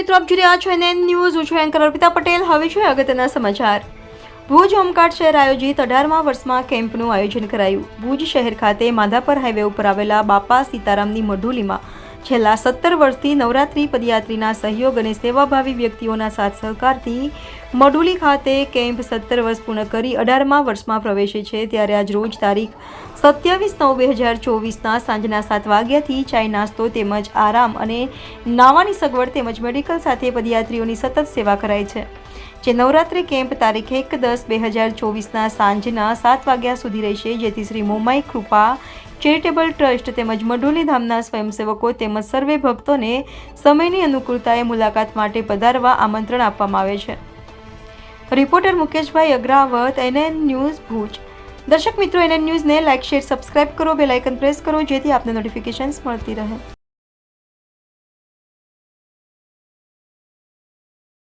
મિત્રો, આપ જોઈ રહ્યા છો NN ન્યૂઝ. હું છું એન્કર અર્પિતા પટેલ. હવે જોઈએ અગત્યના સમાચાર. ભુજ હોમગાર્ડ શહેર આયોજિત 18મા વર્ષમાં કેમ્પનું આયોજન કરાયું. ભુજ શહેર ખાતે માધાપર હાઈવે ઉપર આવેલા બાપા સીતારામની મઢુલીમાં છેલ્લા 17 વર્ષથી નવરાત્રી પદયાત્રીના સહયોગ અને સેવાભાવી વ્યક્તિઓના સાથ સહકારથી મઢુલી ખાતે કેમ્પ 17 વર્ષ પૂર્ણ કરી 18મા વર્ષમાં પ્રવેશે છે. ત્યારે આજ રોજ તારીખ 27/9/2024ના સાંજના 7 વાગ્યાથી ચાય નાસ્તો તેમજ આરામ અને નાવાની સગવડ તેમજ મેડિકલ સાથે પદયાત્રીઓની સતત સેવા કરાય છે. જે નવરાત્રી કેમ્પ તારીખ 1/10/2024ના સાંજના 7 વાગ્યા સુધી રહેશે. જેથી શ્રી મોમાઈ કૃપા ચેરિટેબલ ટ્રસ્ટ તેમજ મઢુલી ધામના સ્વયંસેવકો તેમજ સર્વે ભક્તોને સમયની અનુકૂળતાએ મુલાકાત માટે પધારવા આમંત્રણ આપવામાં આવે છે. રિપોર્ટર મુકેશભાઈ અગ્રાવત, NN ન્યૂઝ, ભુજ. દર્શક મિત્રો, NN ન્યૂઝને લાઇક, શેર, સબસ્ક્રાઇબ કરો, બેલ આઇકન પ્રેસ કરો જેથી આપને નોટિફિકેશન્સ મળતી રહે.